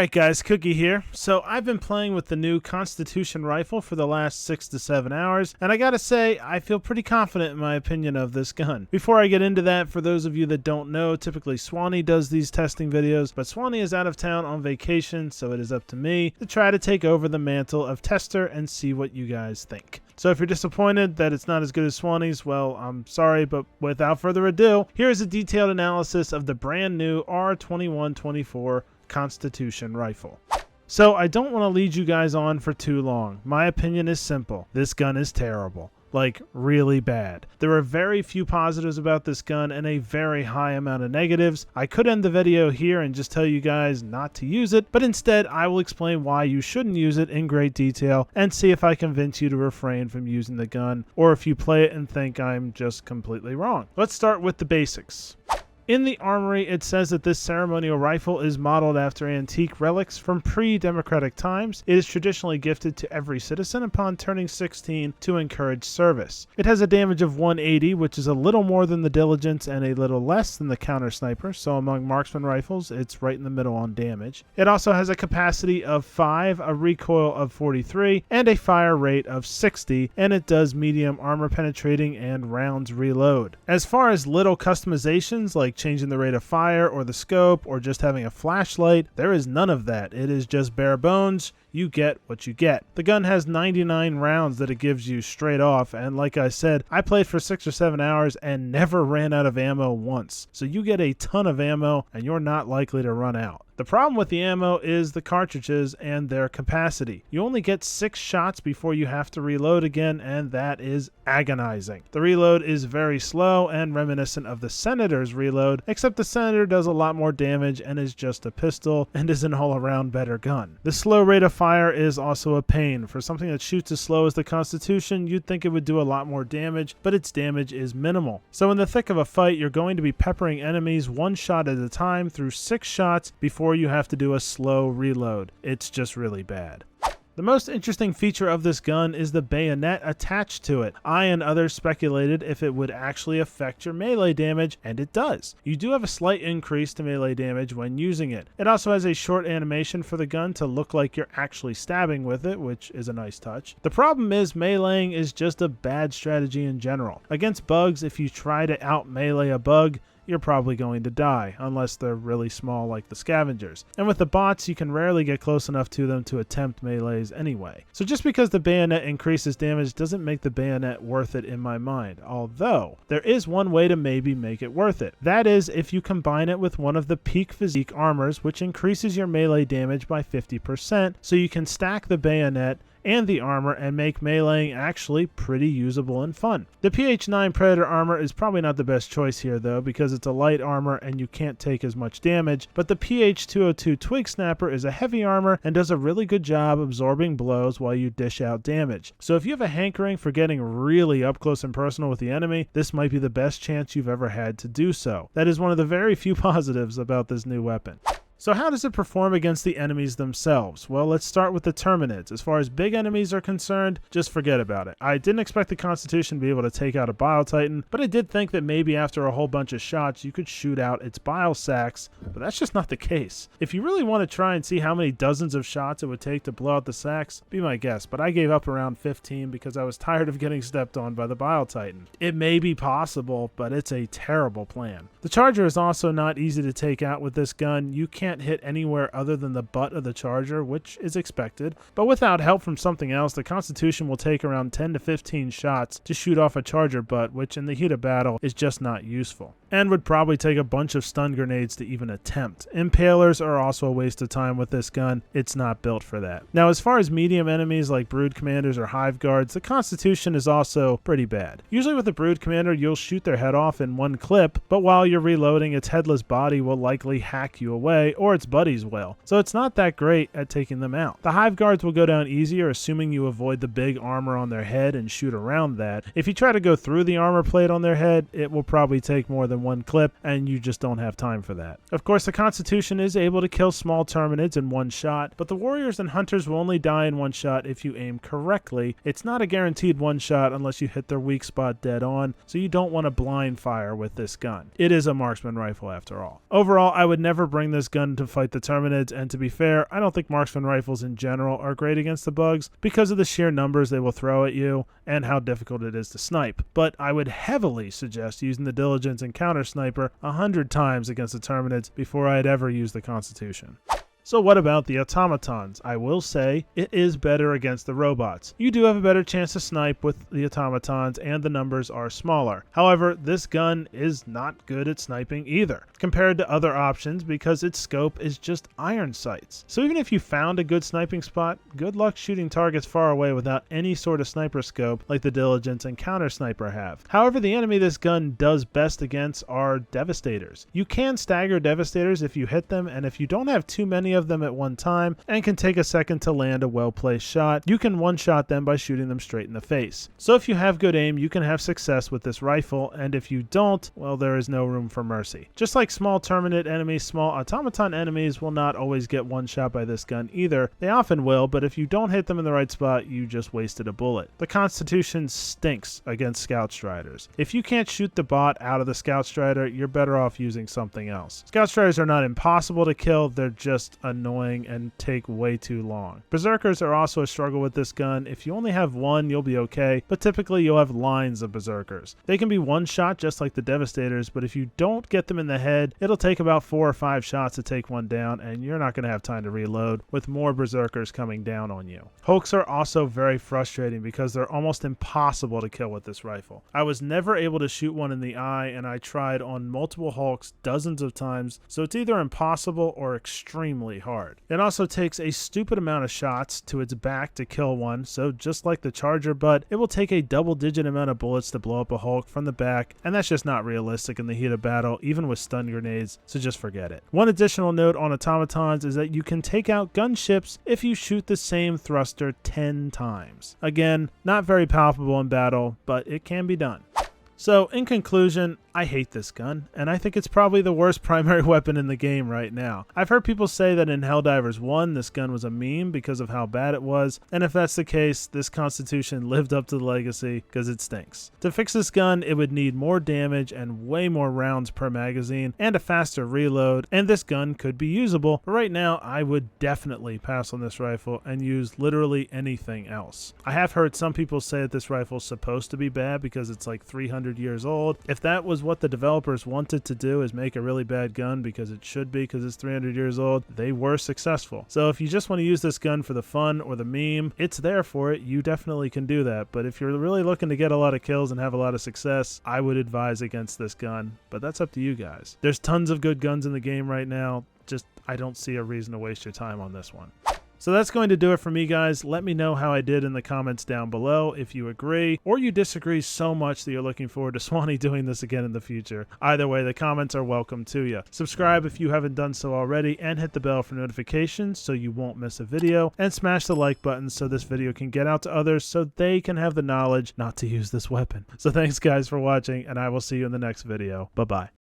Alright guys, Cookie here. So I've been playing with the new Constitution rifle for the last 6 to 7 hours, and I gotta say, I feel pretty confident in my opinion of this gun. Before I get into that, for those of you that don't know, typically Swanee does these testing videos, but Swanee is out of town on vacation, so it is up to me to try to take over the mantle of tester and see what you guys think. So if you're disappointed that it's not as good as Swanee's, well, I'm sorry, but without further ado, here's a detailed analysis of the brand new R2124 Constitution rifle. So I don't want to lead you guys on for too long. My opinion is simple. This gun is terrible. Like, really bad. There are very few positives about this gun and a very high amount of negatives. I could end the video here and just tell you guys not to use it, but instead I will explain why you shouldn't use it in great detail and see if I convince you to refrain from using the gun, or if you play it and think I'm just completely wrong. Let's start with the basics. In the armory, it says that this ceremonial rifle is modeled after antique relics from pre-democratic times. It is traditionally gifted to every citizen upon turning 16 to encourage service. It has a damage of 180, which is a little more than the Diligence and a little less than the Counter Sniper, so among marksman rifles, it's right in the middle on damage. It also has a capacity of 5, a recoil of 43, and a fire rate of 60, and it does medium armor penetrating and rounds reload. As far as little customizations like changing the rate of fire or the scope or just having a flashlight, there is none of that. It is just bare bones. You get what you get. The gun has 99 rounds that it gives you straight off, and like I said, I played for 6 or 7 hours and never ran out of ammo once. So you get a ton of ammo and you're not likely to run out. The problem with the ammo is the cartridges and their capacity. You only get 6 shots before you have to reload again, and that is agonizing. The reload is very slow and reminiscent of the Senator's reload, except the Senator does a lot more damage and is just a pistol and is an all-around better gun. The slow rate of fire is also a pain. For something that shoots as slow as the Constitution, you'd think it would do a lot more damage, but its damage is minimal. So in the thick of a fight, you're going to be peppering enemies 1 shot at a time through 6 shots before you have to do a slow reload. It's just really bad. The most interesting feature of this gun is the bayonet attached to it. I and others speculated if it would actually affect your melee damage, and it does. You do have a slight increase to melee damage when using it. It also has a short animation for the gun to look like you're actually stabbing with it, which is a nice touch. The problem is meleeing is just a bad strategy in general. Against bugs, if you try to out melee a bug, you're probably going to die, unless they're really small like the scavengers. And with the bots, you can rarely get close enough to them to attempt melees anyway. So just because the bayonet increases damage doesn't make the bayonet worth it in my mind, although there is one way to maybe make it worth it. That is if you combine it with one of the peak physique armors, which increases your melee damage by 50%, so you can stack the bayonet and the armor and make meleeing actually pretty usable and fun. The PH9 Predator armor is probably not the best choice here though, because it's a light armor and you can't take as much damage, but the PH202 Twig Snapper is a heavy armor and does a really good job absorbing blows while you dish out damage. So if you have a hankering for getting really up close and personal with the enemy, this might be the best chance you've ever had to do so. That is one of the very few positives about this new weapon. So how does it perform against the enemies themselves? Well, let's start with the Terminids. As far as big enemies are concerned, just forget about it. I didn't expect the Constitution to be able to take out a Bile Titan, but I did think that maybe after a whole bunch of shots you could shoot out its bile sacs, but that's just not the case. If you really want to try and see how many dozens of shots it would take to blow out the sacs, be my guest, but I gave up around 15 because I was tired of getting stepped on by the Bile Titan. It may be possible, but it's a terrible plan. The Charger is also not easy to take out with this gun. You can't hit anywhere other than the butt of the Charger, which is expected, but without help from something else, the Constitution will take around 10 to 15 shots to shoot off a Charger butt, which in the heat of battle is just not useful, and would probably take a bunch of stun grenades to even attempt. Impalers are also a waste of time with this gun. It's not built for that. Now, as far as medium enemies like Brood Commanders or Hive Guards, the Constitution is also pretty bad. Usually with a Brood Commander, you'll shoot their head off in one clip, but while you're reloading, its headless body will likely hack you away, or its buddies will. So it's not that great at taking them out. The Hive Guards will go down easier, assuming you avoid the big armor on their head and shoot around that. If you try to go through the armor plate on their head, it will probably take more than one clip, and you just don't have time for that. Of course, the Constitution is able to kill small Terminids in one shot, but the Warriors and Hunters will only die in one shot if you aim correctly. It's not a guaranteed one shot unless you hit their weak spot dead on, so you don't want to blind fire with this gun. It is a marksman rifle after all. Overall, I would never bring this gun gun to fight the Terminids, and to be fair, I don't think marksman rifles in general are great against the bugs because of the sheer numbers they will throw at you and how difficult it is to snipe. But I would heavily suggest using the Diligence and Counter Sniper 100 times against the Terminids before I'd ever use the Constitution. So what about the Automatons? I will say it is better against the robots. You do have a better chance to snipe with the Automatons and the numbers are smaller. However, this gun is not good at sniping either, compared to other options because its scope is just iron sights. So even if you found a good sniping spot, good luck shooting targets far away without any sort of sniper scope like the Diligence and Counter Sniper have. However, the enemy this gun does best against are Devastators. You can stagger Devastators if you hit them, and if you don't have too many of them at one time and can take a second to land a well-placed shot, you can one-shot them by shooting them straight in the face. So if you have good aim, you can have success with this rifle, and if you don't, well, there is no room for mercy. Just like small Terminid enemies, small automaton enemies will not always get one shot by this gun either. They often will, but if you don't hit them in the right spot, you just wasted a bullet. The Constitution stinks against Scout Striders. If you can't shoot the bot out of the Scout Strider, you're better off using something else. Scout Striders are not impossible to kill, they're just annoying and take way too long. Berserkers are also a struggle with this gun. If you only have one, you'll be okay, but typically you'll have lines of Berserkers. They can be one shot just like the Devastators, but if you don't get them in the head, it'll take about 4 or 5 shots to take one down, and you're not going to have time to reload with more Berserkers coming down on you. Hulks are also very frustrating because they're almost impossible to kill with this rifle. I was never able to shoot one in the eye, and I tried on multiple Hulks dozens of times, so it's either impossible or extremely hard. It also takes a stupid amount of shots to its back to kill one, so just like the Charger butt, it will take a double-digit amount of bullets to blow up a Hulk from the back, and that's just not realistic in the heat of battle, even with stun grenades, so just forget it. One additional note on Automatons is that you can take out gunships if you shoot the same thruster 10 times. Again, not very palpable in battle, but it can be done. So, in conclusion, I hate this gun, and I think it's probably the worst primary weapon in the game right now. I've heard people say that in Helldivers 1, this gun was a meme because of how bad it was, and if that's the case, this Constitution lived up to the legacy because it stinks. To fix this gun, it would need more damage and way more rounds per magazine, and a faster reload, and this gun could be usable, but right now, I would definitely pass on this rifle and use literally anything else. I have heard some people say that this rifle is supposed to be bad because it's like 300 years old. If that was what the developers wanted to do, is make a really bad gun because it should be because it's 300 years old, they were successful. So if you just want to use this gun for the fun or the meme, it's there for it. You definitely can do that. But if you're really looking to get a lot of kills and have a lot of success, I would advise against this gun. But that's up to you guys. There's tons of good guns in the game right now. Just, I don't see a reason to waste your time on this one. So that's going to do it for me, guys. Let me know how I did in the comments down below if you agree or you disagree so much that you're looking forward to Swanee doing this again in the future. Either way, the comments are welcome to you. Subscribe if you haven't done so already and hit the bell for notifications so you won't miss a video, and smash the like button so this video can get out to others so they can have the knowledge not to use this weapon. So thanks guys for watching, and I will see you in the next video. Bye-bye.